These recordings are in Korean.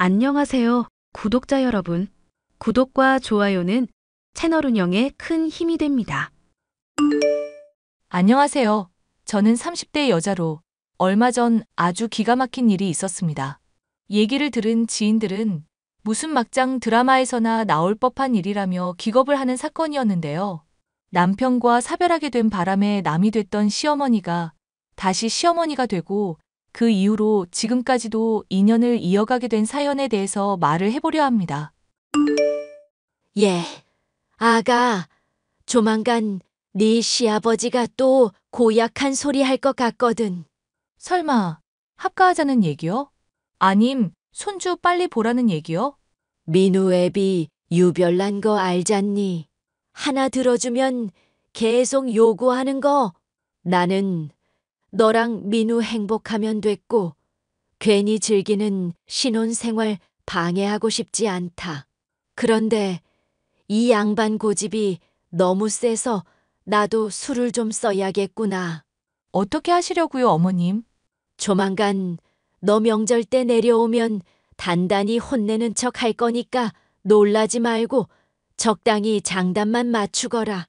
안녕하세요, 구독자 여러분. 구독과 좋아요는 채널 운영에 큰 힘이 됩니다. 안녕하세요. 저는 30대 여자로 얼마 전 아주 기가 막힌 일이 있었습니다. 얘기를 들은 지인들은 무슨 막장 드라마에서나 나올 법한 일이라며 기겁을 하는 사건이었는데요. 남편과 사별하게 된 바람에 남이 됐던 시어머니가 다시 시어머니가 되고 그 이후로 지금까지도 인연을 이어가게 된 사연에 대해서 말을 해보려 합니다. 예, 아가, 조만간 네 시아버지가 또 고약한 소리 할 것 같거든. 설마 합가하자는 얘기요? 아님 손주 빨리 보라는 얘기요? 민우 애비 유별난 거 알잖니? 하나 들어주면 계속 요구하는 거. 나는 너랑 민우 행복하면 됐고 괜히 즐기는 신혼생활 방해하고 싶지 않다. 그런데 이 양반 고집이 너무 세서 나도 술을 좀 써야겠구나. 어떻게 하시려고요, 어머님? 조만간 너 명절 때 내려오면 단단히 혼내는 척 할 거니까 놀라지 말고 적당히 장단만 맞추거라.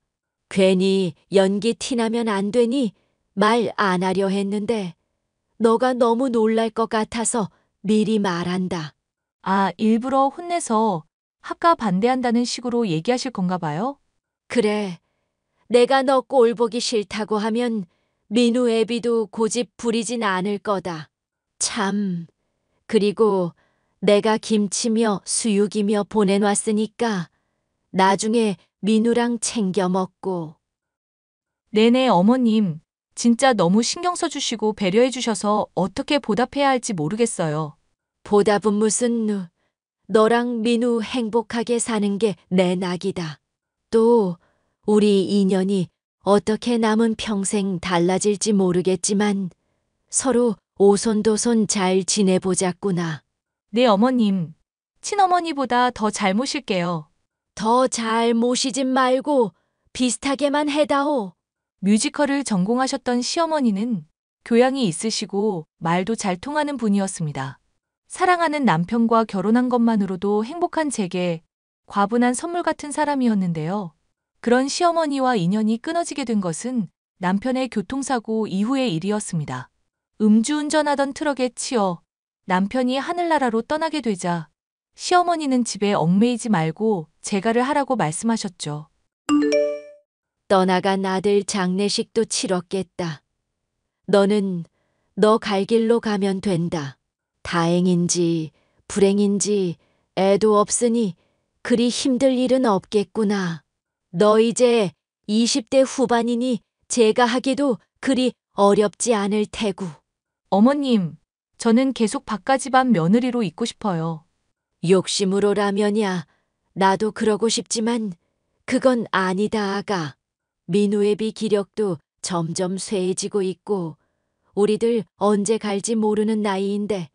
괜히 연기 티나면 안 되니 말 안 하려 했는데 너가 너무 놀랄 것 같아서 미리 말한다. 아, 일부러 혼내서 합가 반대한다는 식으로 얘기하실 건가 봐요? 그래, 내가 너 꼴 보기 싫다고 하면 민우 애비도 고집 부리진 않을 거다. 참, 그리고 내가 김치며 수육이며 보내놨으니까 나중에 민우랑 챙겨 먹고. 네네, 어머님. 진짜 너무 신경 써주시고 배려해 주셔서 어떻게 보답해야 할지 모르겠어요. 보답은 무슨 너랑 민우 행복하게 사는 게 내 낙이다. 또 우리 인연이 어떻게 남은 평생 달라질지 모르겠지만 서로 오손도손 잘 지내보자꾸나. 네, 어머님. 친어머니보다 더 잘 모실게요. 더 잘 모시진 말고 비슷하게만 해다오. 뮤지컬을 전공하셨던 시어머니는 교양이 있으시고 말도 잘 통하는 분이었습니다. 사랑하는 남편과 결혼한 것만으로도 행복한 제게 과분한 선물 같은 사람이었는데요. 그런 시어머니와 인연이 끊어지게 된 것은 남편의 교통사고 이후의 일이었습니다. 음주운전하던 트럭에 치여 남편이 하늘나라로 떠나게 되자 시어머니는 집에 얽매이지 말고 재가를 하라고 말씀하셨죠. 떠나간 아들 장례식도 치렀겠다. 너는 너 갈 길로 가면 된다. 다행인지 불행인지 애도 없으니 그리 힘들 일은 없겠구나. 너 이제 20대 후반이니 제가 하기도 그리 어렵지 않을 테고. 어머님, 저는 계속 박가집안 며느리로 있고 싶어요. 욕심으로라면야 나도 그러고 싶지만 그건 아니다, 아가. 민우애비 기력도 점점 쇠해지고 있고 우리들 언제 갈지 모르는 나이인데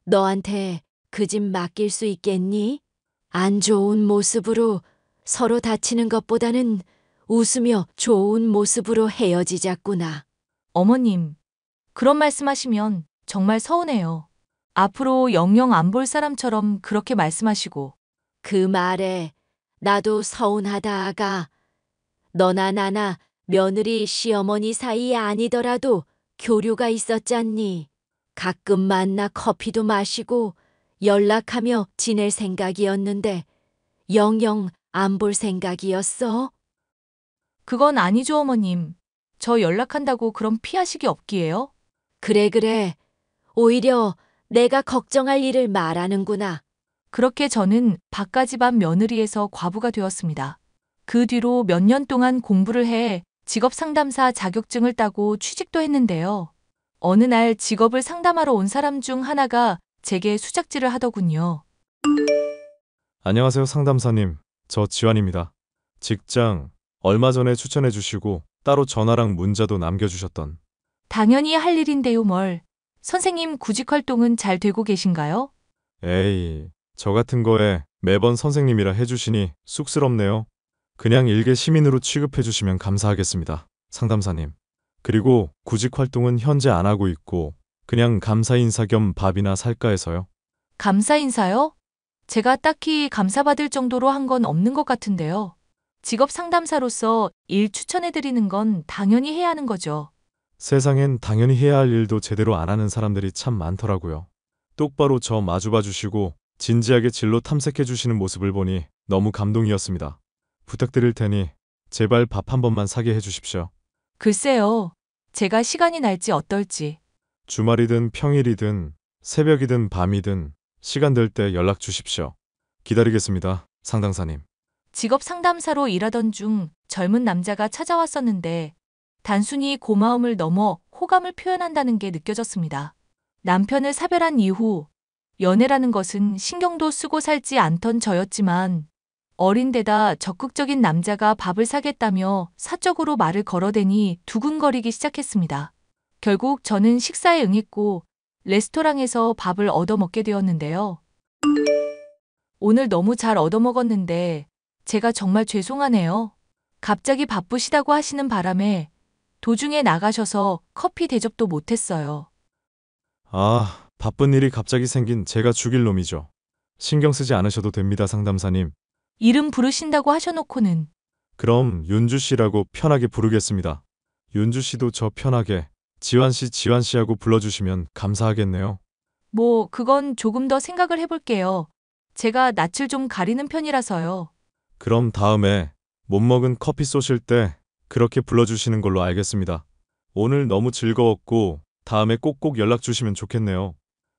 너한테 그 집 맡길 수 있겠니? 안 좋은 모습으로 서로 다치는 것보다는 웃으며 좋은 모습으로 헤어지자꾸나. 어머님, 그런 말씀하시면 정말 서운해요. 앞으로 영영 안 볼 사람처럼 그렇게 말씀하시고. 그 말에 나도 서운하다, 아가. 너나 나나 며느리 시어머니 사이 아니더라도 교류가 있었잖니. 가끔 만나 커피도 마시고 연락하며 지낼 생각이었는데 영영 안 볼 생각이었어? 그건 아니죠, 어머님. 저 연락한다고 그럼 피하시기 없기에요? 그래. 오히려 내가 걱정할 일을 말하는구나. 그렇게 저는 박가집안 며느리에서 과부가 되었습니다. 그 뒤로 몇 년 동안 공부를 해 직업 상담사 자격증을 따고 취직도 했는데요. 어느 날 직업을 상담하러 온 사람 중 하나가 제게 수작질을 하더군요. 안녕하세요, 상담사님. 저 지환입니다. 직장 얼마 전에 추천해 주시고 따로 전화랑 문자도 남겨주셨던. 당연히 할 일인데요, 뭘. 선생님 구직 활동은 잘 되고 계신가요? 에이, 저 같은 거에 매번 선생님이라 해주시니 쑥스럽네요. 그냥 일개 시민으로 취급해 주시면 감사하겠습니다, 상담사님. 그리고 구직 활동은 현재 안 하고 있고 그냥 감사 인사 겸 밥이나 살까 해서요. 감사 인사요? 제가 딱히 감사받을 정도로 한 건 없는 것 같은데요. 직업 상담사로서 일 추천해드리는 건 당연히 해야 하는 거죠. 세상엔 당연히 해야 할 일도 제대로 안 하는 사람들이 참 많더라고요. 똑바로 저 마주봐 주시고 진지하게 진로 탐색해 주시는 모습을 보니 너무 감동이었습니다. 부탁드릴 테니 제발 밥 한 번만 사게 해 주십시오. 글쎄요. 제가 시간이 날지 어떨지. 주말이든 평일이든 새벽이든 밤이든 시간 될 때 연락 주십시오. 기다리겠습니다, 상담사님. 직업 상담사로 일하던 중 젊은 남자가 찾아왔었는데 단순히 고마움을 넘어 호감을 표현한다는 게 느껴졌습니다. 남편을 사별한 이후 연애라는 것은 신경도 쓰고 살지 않던 저였지만 어린 데다 적극적인 남자가 밥을 사겠다며 사적으로 말을 걸어대니 두근거리기 시작했습니다. 결국 저는 식사에 응했고 레스토랑에서 밥을 얻어먹게 되었는데요. 오늘 너무 잘 얻어먹었는데 제가 정말 죄송하네요. 갑자기 바쁘시다고 하시는 바람에 도중에 나가셔서 커피 대접도 못했어요. 아, 바쁜 일이 갑자기 생긴 제가 죽일 놈이죠. 신경 쓰지 않으셔도 됩니다, 상담사님. 이름 부르신다고 하셔놓고는 그럼 윤주 씨라고 편하게 부르겠습니다. 윤주 씨도 저 편하게 지환 씨 하고 불러주시면 감사하겠네요. 뭐 그건 조금 더 생각을 해볼게요. 제가 낯을 좀 가리는 편이라서요. 그럼 다음에 못 먹은 커피 쏘실 때 그렇게 불러주시는 걸로 알겠습니다. 오늘 너무 즐거웠고 다음에 꼭꼭 연락 주시면 좋겠네요.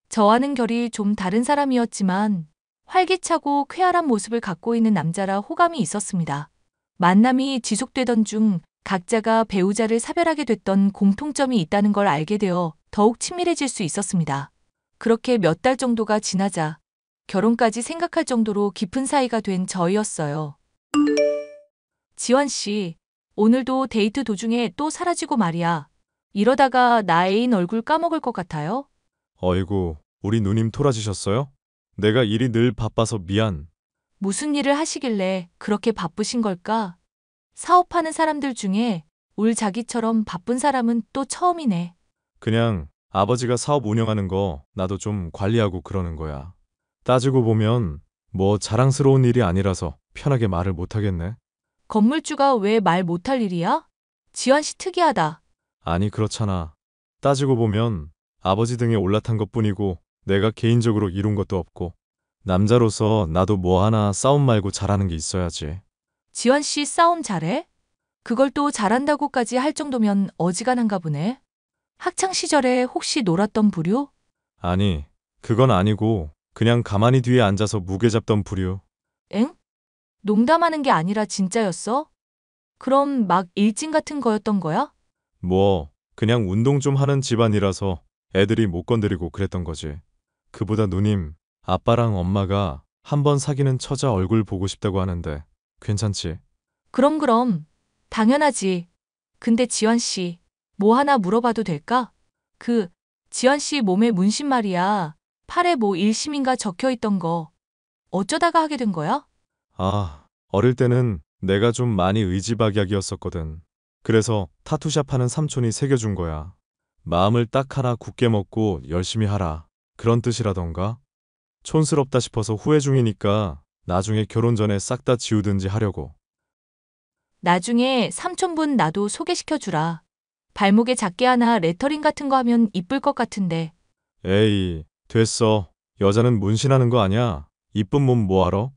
저와는 결이 좀 다른 사람이었지만 활기차고 쾌활한 모습을 갖고 있는 남자라 호감이 있었습니다. 만남이 지속되던 중 각자가 배우자를 사별하게 됐던 공통점이 있다는 걸 알게 되어 더욱 친밀해질 수 있었습니다. 그렇게 몇 달 정도가 지나자 결혼까지 생각할 정도로 깊은 사이가 된 저희였어요. 지환 씨, 오늘도 데이트 도중에 또 사라지고 말이야. 이러다가 나 애인 얼굴 까먹을 것 같아요? 어이구, 우리 누님 토라지셨어요? 내가 일이 늘 바빠서 미안. 무슨 일을 하시길래 그렇게 바쁘신 걸까? 사업하는 사람들 중에 울 자기처럼 바쁜 사람은 또 처음이네. 그냥 아버지가 사업 운영하는 거 나도 좀 관리하고 그러는 거야. 따지고 보면 뭐 자랑스러운 일이 아니라서 편하게 말을 못하겠네. 건물주가 왜 말 못할 일이야? 지환 씨 특이하다. 아니 그렇잖아. 따지고 보면 아버지 등에 올라탄 것뿐이고 내가 개인적으로 이룬 것도 없고 남자로서 나도 뭐 하나 싸움 말고 잘하는 게 있어야지. 지환 씨 싸움 잘해? 그걸 또 잘한다고까지 할 정도면 어지간한가 보네. 학창 시절에 혹시 놀았던 부류? 아니 그건 아니고 그냥 가만히 뒤에 앉아서 무게 잡던 부류. 엥? 농담하는 게 아니라 진짜였어? 그럼 막 일진 같은 거였던 거야? 뭐 그냥 운동 좀 하는 집안이라서 애들이 못 건드리고 그랬던 거지. 그보다 누님, 아빠랑 엄마가 한번 사귀는 처자 얼굴 보고 싶다고 하는데 괜찮지? 그럼 당연하지. 근데 지환 씨, 뭐 하나 물어봐도 될까? 지환 씨 몸에 문신 말이야. 팔에 뭐 일심인가 적혀 있던 거. 어쩌다가 하게 된 거야? 아, 어릴 때는 내가 좀 많이 의지박약이었었거든. 그래서 타투샵 하는 삼촌이 새겨준 거야. 마음을 딱 하나 굳게 먹고 열심히 하라. 그런 뜻이라던가? 촌스럽다 싶어서 후회 중이니까 나중에 결혼 전에 싹 다 지우든지 하려고. 나중에 삼촌분 나도 소개시켜 주라. 발목에 작게 하나 레터링 같은 거 하면 이쁠 것 같은데. 에이, 됐어. 여자는 문신하는 거 아니야. 이쁜 몸 뭐하러?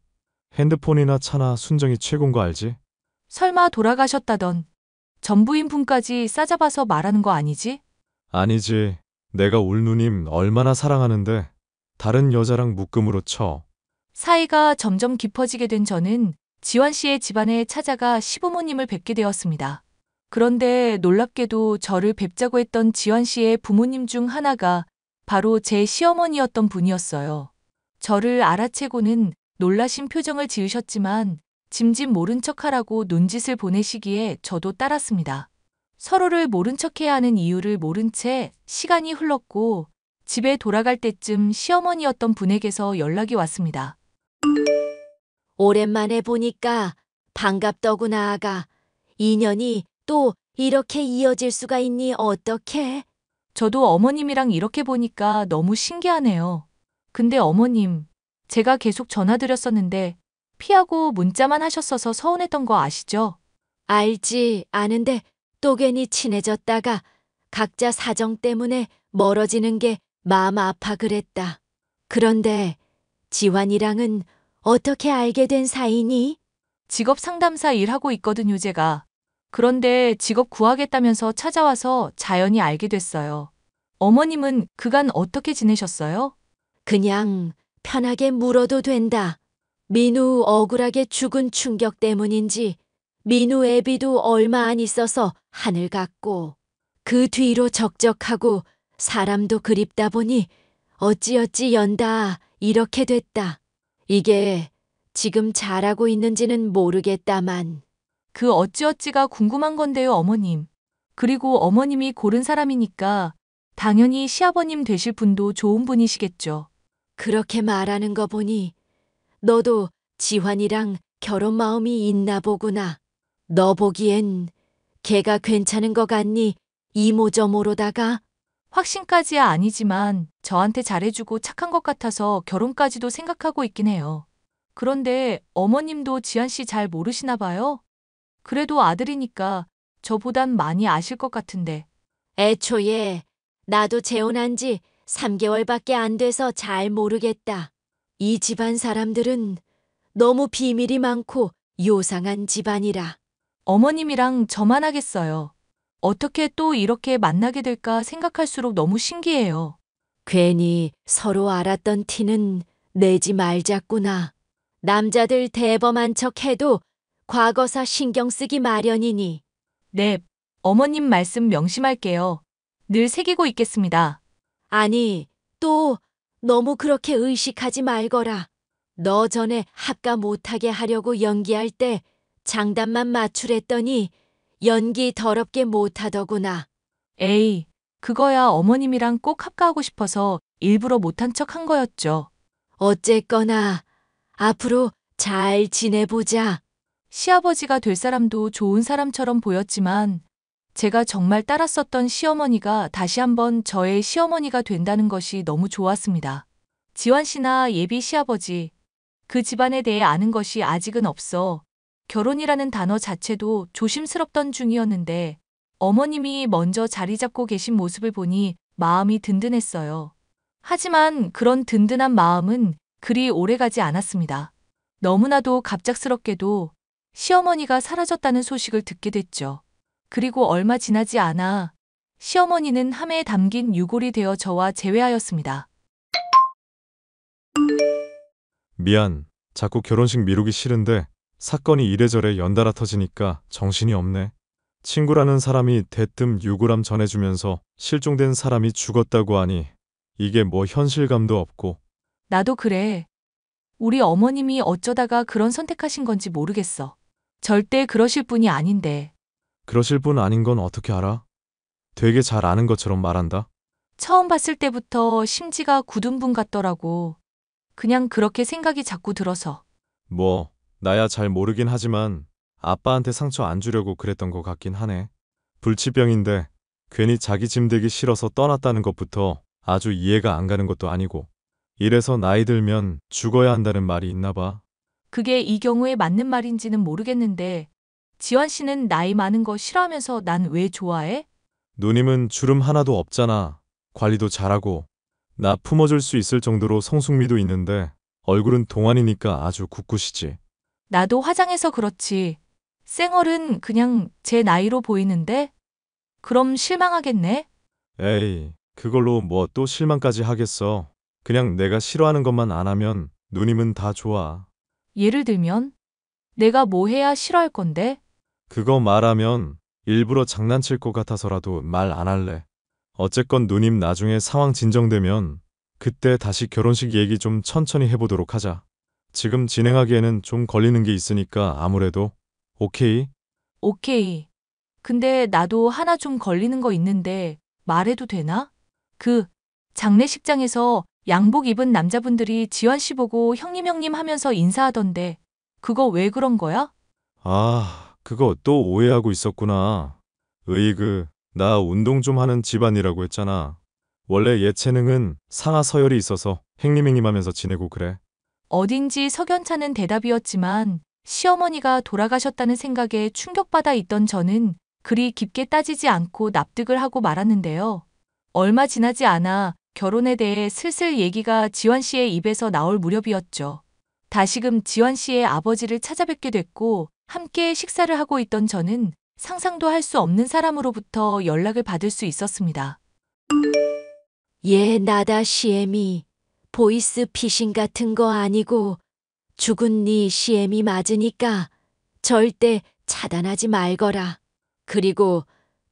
핸드폰이나 차나 순정이 최고인 거 알지? 설마 돌아가셨다던 전부인 분까지 싸잡아서 말하는 거 아니지? 아니지. 내가 울 누님 얼마나 사랑하는데 다른 여자랑 묶음으로 쳐. 사이가 점점 깊어지게 된 저는 지환 씨의 집안에 찾아가 시부모님을 뵙게 되었습니다. 그런데 놀랍게도 저를 뵙자고 했던 지환 씨의 부모님 중 하나가 바로 제 시어머니였던 분이었어요. 저를 알아채고는 놀라신 표정을 지으셨지만 짐짓 모른 척하라고 눈짓을 보내시기에 저도 따랐습니다. 서로를 모른 척해야 하는 이유를 모른 채 시간이 흘렀고 집에 돌아갈 때쯤 시어머니였던 분에게서 연락이 왔습니다. 오랜만에 보니까 반갑더구나, 아가. 인연이 또 이렇게 이어질 수가 있니 어떡해? 저도 어머님이랑 이렇게 보니까 너무 신기하네요. 근데 어머님, 제가 계속 전화드렸었는데 피하고 문자만 하셨어서 서운했던 거 아시죠? 알지, 아는데 또 괜히 친해졌다가 각자 사정 때문에 멀어지는 게 마음 아파 그랬다. 그런데 지환이랑은 어떻게 알게 된 사이니? 직업 상담사 일하고 있거든요, 제가. 그런데 직업 구하겠다면서 찾아와서 자연히 알게 됐어요. 어머님은 그간 어떻게 지내셨어요? 그냥 편하게 물어도 된다. 민우 억울하게 죽은 충격 때문인지 민우 애비도 얼마 안 있어서 하늘 갔고 그 뒤로 적적하고 사람도 그립다 보니 어찌어찌 연다 이렇게 됐다. 이게 지금 잘하고 있는지는 모르겠다만 그 어찌어찌가 궁금한 건데요, 어머님. 그리고 어머님이 고른 사람이니까 당연히 시아버님 되실 분도 좋은 분이시겠죠. 그렇게 말하는 거 보니 너도 지환이랑 결혼 마음이 있나 보구나. 너 보기엔 걔가 괜찮은 거 같니? 이모저모로다가 확신까지야 아니지만 저한테 잘해주고 착한 것 같아서 결혼까지도 생각하고 있긴 해요. 그런데 어머님도 지한 씨 잘 모르시나 봐요? 그래도 아들이니까 저보단 많이 아실 것 같은데. 애초에 나도 재혼한 지 3개월밖에 안 돼서 잘 모르겠다. 이 집안 사람들은 너무 비밀이 많고 요상한 집안이라. 어머님이랑 저만 하겠어요. 어떻게 또 이렇게 만나게 될까 생각할수록 너무 신기해요. 괜히 서로 알았던 티는 내지 말자꾸나. 남자들 대범한 척 해도 과거사 신경 쓰기 마련이니. 네, 어머님 말씀 명심할게요. 늘 새기고 있겠습니다. 아니, 또 너무 그렇게 의식하지 말거라. 너 전에 합가 못하게 하려고 연기할 때 장단만 맞추랬더니 연기 더럽게 못하더구나. 에이, 그거야 어머님이랑 꼭 합가하고 싶어서 일부러 못한 척 한 거였죠. 어쨌거나 앞으로 잘 지내보자. 시아버지가 될 사람도 좋은 사람처럼 보였지만 제가 정말 따랐었던 시어머니가 다시 한번 저의 시어머니가 된다는 것이 너무 좋았습니다. 지환 씨나 예비 시아버지, 그 집안에 대해 아는 것이 아직은 없어 결혼이라는 단어 자체도 조심스럽던 중이었는데 어머님이 먼저 자리 잡고 계신 모습을 보니 마음이 든든했어요. 하지만 그런 든든한 마음은 그리 오래가지 않았습니다. 너무나도 갑작스럽게도 시어머니가 사라졌다는 소식을 듣게 됐죠. 그리고 얼마 지나지 않아 시어머니는 함에 담긴 유골이 되어 저와 재회하였습니다. 미안. 자꾸 결혼식 미루기 싫은데 사건이 이래저래 연달아 터지니까 정신이 없네. 친구라는 사람이 대뜸 유골함 전해주면서 실종된 사람이 죽었다고 하니 이게 뭐 현실감도 없고. 나도 그래. 우리 어머님이 어쩌다가 그런 선택하신 건지 모르겠어. 절대 그러실 분이 아닌데. 그러실 분 아닌 건 어떻게 알아? 되게 잘 아는 것처럼 말한다. 처음 봤을 때부터 심지가 굳은 분 같더라고. 그냥 그렇게 생각이 자꾸 들어서. 뭐 나야 잘 모르긴 하지만 아빠한테 상처 안 주려고 그랬던 것 같긴 하네. 불치병인데 괜히 자기 짐 되기 싫어서 떠났다는 것부터 아주 이해가 안 가는 것도 아니고. 이래서 나이 들면 죽어야 한다는 말이 있나 봐. 그게 이 경우에 맞는 말인지는 모르겠는데 지환 씨는 나이 많은 거 싫어하면서 난 왜 좋아해? 누님은 주름 하나도 없잖아. 관리도 잘하고. 나 품어줄 수 있을 정도로 성숙미도 있는데 얼굴은 동안이니까 아주 굳굿이지. 나도 화장해서 그렇지. 쌩얼은 그냥 제 나이로 보이는데? 그럼 실망하겠네? 에이, 그걸로 뭐 또 실망까지 하겠어. 그냥 내가 싫어하는 것만 안 하면 누님은 다 좋아. 예를 들면? 내가 뭐 해야 싫어할 건데? 그거 말하면 일부러 장난칠 것 같아서라도 말 안 할래. 어쨌건 누님 나중에 상황 진정되면 그때 다시 결혼식 얘기 좀 천천히 해보도록 하자. 지금 진행하기에는 좀 걸리는 게 있으니까 아무래도. 오케이? 오케이. 근데 나도 하나 좀 걸리는 거 있는데 말해도 되나? 그 장례식장에서 양복 입은 남자분들이 지환 씨 보고 형님 하면서 인사하던데 그거 왜 그런 거야? 아, 그거 또 오해하고 있었구나. 나 운동 좀 하는 집안이라고 했잖아. 원래 예체능은 상하 서열이 있어서 행림행림하면서 지내고 그래. 어딘지 석연찮은 대답이었지만 시어머니가 돌아가셨다는 생각에 충격받아 있던 저는 그리 깊게 따지지 않고 납득을 하고 말았는데요. 얼마 지나지 않아 결혼에 대해 슬슬 얘기가 지환 씨의 입에서 나올 무렵이었죠. 다시금 지환 씨의 아버지를 찾아뵙게 됐고 함께 식사를 하고 있던 저는 상상도 할 수 없는 사람으로부터 연락을 받을 수 있었습니다. 얘 나다 시엠이. 보이스 피싱 같은 거 아니고 죽은 네 시엠이 맞으니까 절대 차단하지 말거라. 그리고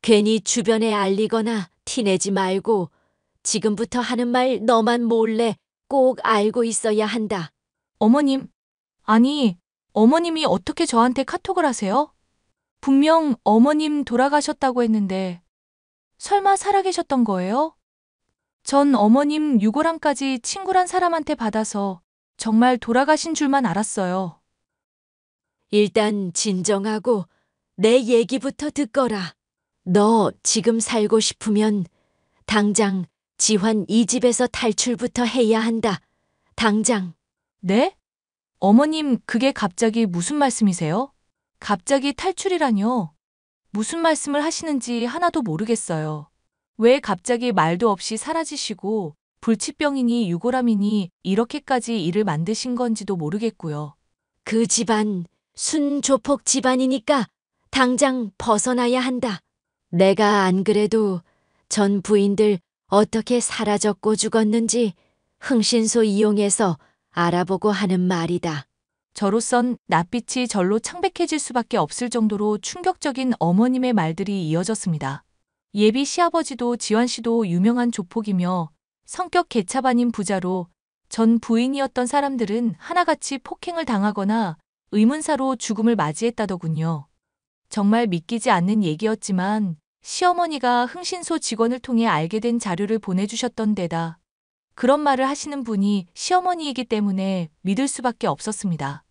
괜히 주변에 알리거나 티내지 말고 지금부터 하는 말 너만 몰래 꼭 알고 있어야 한다. 어머님, 아니, 어머님이 어떻게 저한테 카톡을 하세요? 분명 어머님 돌아가셨다고 했는데 설마 살아계셨던 거예요? 전 어머님 유골함까지 친구란 사람한테 받아서 정말 돌아가신 줄만 알았어요. 일단 진정하고 내 얘기부터 듣거라. 너 지금 살고 싶으면 당장 지환 이 집에서 탈출부터 해야 한다. 당장. 네? 어머님, 그게 갑자기 무슨 말씀이세요? 갑자기 탈출이라뇨? 무슨 말씀을 하시는지 하나도 모르겠어요. 왜 갑자기 말도 없이 사라지시고 불치병이니 유골함이니 이렇게까지 일을 만드신 건지도 모르겠고요. 그 집안 순조폭 집안이니까 당장 벗어나야 한다. 내가 안 그래도 전 부인들 어떻게 사라졌고 죽었는지 흥신소 이용해서 알아보고 하는 말이다. 저로선 낯빛이 절로 창백해질 수밖에 없을 정도로 충격적인 어머님의 말들이 이어졌습니다. 예비 시아버지도 지환 씨도 유명한 조폭이며 성격 개차반인 부자로 전 부인이었던 사람들은 하나같이 폭행을 당하거나 의문사로 죽음을 맞이했다더군요. 정말 믿기지 않는 얘기였지만 시어머니가 흥신소 직원을 통해 알게 된 자료를 보내주셨던 데다 그런 말을 하시는 분이 시어머니이기 때문에 믿을 수밖에 없었습니다.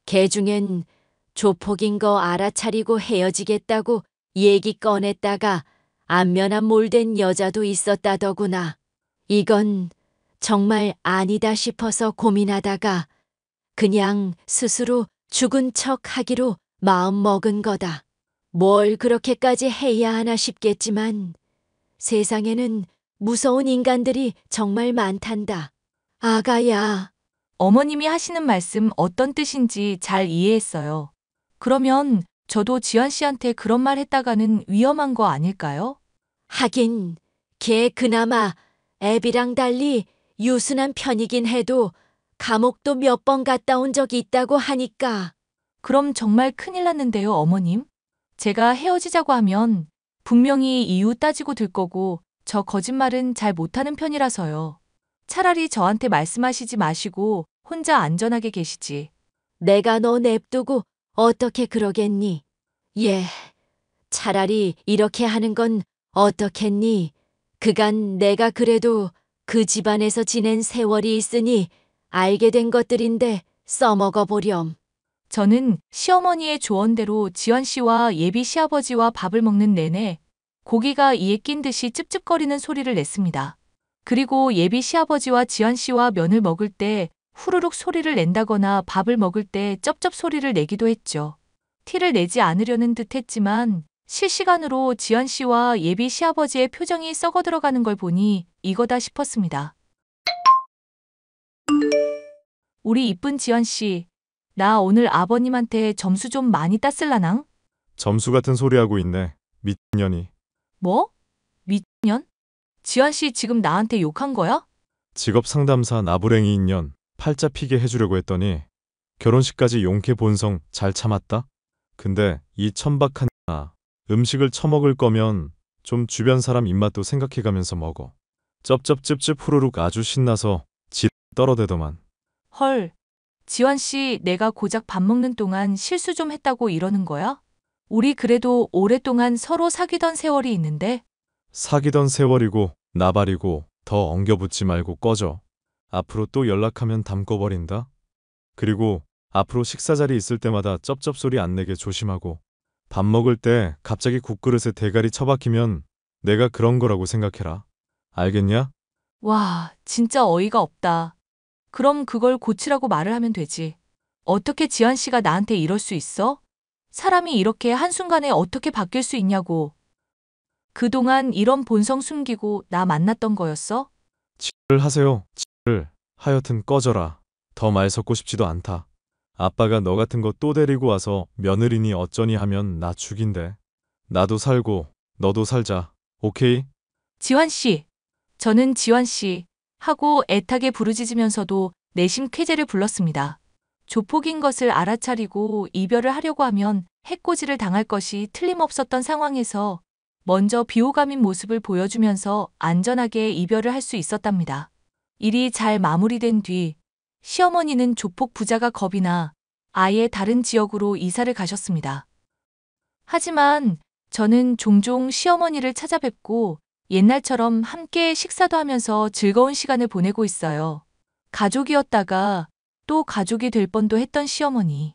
걔 중엔 조폭인 거 알아차리고 헤어지겠다고 얘기 꺼냈다가 안면한 몰된 여자도 있었다더구나. 이건 정말 아니다 싶어서 고민하다가 그냥 스스로 죽은 척 하기로 마음 먹은 거다. 뭘 그렇게까지 해야 하나 싶겠지만 세상에는 무서운 인간들이 정말 많단다. 아가야. 어머님이 하시는 말씀 어떤 뜻인지 잘 이해했어요. 그러면 저도 지환 씨한테 그런 말 했다가는 위험한 거 아닐까요? 하긴 걔 그나마 애비랑 달리 유순한 편이긴 해도 감옥도 몇 번 갔다 온 적이 있다고 하니까. 그럼 정말 큰일 났는데요, 어머님. 제가 헤어지자고 하면 분명히 이유 따지고 들 거고 저 거짓말은 잘 못하는 편이라서요. 차라리 저한테 말씀하시지 마시고 혼자 안전하게 계시지. 내가 너 냅두고 어떻게 그러겠니? 예, 차라리 이렇게 하는 건 어떻겠니? 그간 내가 그래도 그 집안에서 지낸 세월이 있으니 알게 된 것들인데 써먹어 보렴. 저는 시어머니의 조언대로 지환 씨와 예비 시아버지와 밥을 먹는 내내 고기가 이에 낀 듯이 찝찝거리는 소리를 냈습니다. 그리고 예비 시아버지와 지환 씨와 면을 먹을 때 후루룩 소리를 낸다거나 밥을 먹을 때 쩝쩝 소리를 내기도 했죠. 티를 내지 않으려는 듯 했지만 실시간으로 지환 씨와 예비 시아버지의 표정이 썩어 들어가는 걸 보니 이거다 싶었습니다. 우리 이쁜 지환 씨, 나 오늘 아버님한테 점수 좀 많이 땄을라낭? 점수 같은 소리하고 있네. 미친년이. 뭐? 미년? 지환 씨 지금 나한테 욕한 거야? 직업 상담사 나부랭이인 년 팔자 피게 해주려고 했더니 결혼식까지 용케 본성 잘 참았다? 근데 이 천박한 음식을 처먹을 거면 좀 주변 사람 입맛도 생각해가면서 먹어. 쩝쩝찝찝 후루룩 아주 신나서 지 떨어대더만. 헐, 지환 씨 내가 고작 밥 먹는 동안 실수 좀 했다고 이러는 거야? 우리 그래도 오랫동안 서로 사귀던 세월이 있는데? 사귀던 세월이고 나발이고 더 엉겨붙지 말고 꺼져. 앞으로 또 연락하면 담궈버린다. 그리고 앞으로 식사 자리 있을 때마다 쩝쩝 소리 안 내게 조심하고 밥 먹을 때 갑자기 국그릇에 대가리 처박히면 내가 그런 거라고 생각해라. 알겠냐? 와, 진짜 어이가 없다. 그럼 그걸 고치라고 말을 하면 되지. 어떻게 지환 씨가 나한테 이럴 수 있어? 사람이 이렇게 한순간에 어떻게 바뀔 수 있냐고. 그동안 이런 본성 숨기고 나 만났던 거였어? 를 하세요. 를 하여튼 꺼져라. 더 말 섞고 싶지도 않다. 아빠가 너 같은 거 또 데리고 와서 며느리니 어쩌니 하면 나 죽인대. 나도 살고 너도 살자. 오케이? 지환 씨. 저는 지환 씨. 하고 애타게 부르짖으면서도 내심 쾌재를 불렀습니다. 조폭인 것을 알아차리고 이별을 하려고 하면 해코지를 당할 것이 틀림없었던 상황에서 먼저 비호감인 모습을 보여주면서 안전하게 이별을 할 수 있었답니다. 일이 잘 마무리된 뒤 시어머니는 조폭 부자가 겁이 나 아예 다른 지역으로 이사를 가셨습니다. 하지만 저는 종종 시어머니를 찾아뵙고 옛날처럼 함께 식사도 하면서 즐거운 시간을 보내고 있어요. 가족이었다가 또 가족이 될 뻔도 했던 시어머니.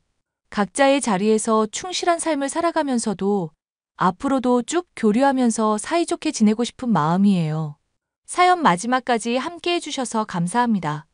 각자의 자리에서 충실한 삶을 살아가면서도 앞으로도 쭉 교류하면서 사이좋게 지내고 싶은 마음이에요. 사연 마지막까지 함께 해주셔서 감사합니다.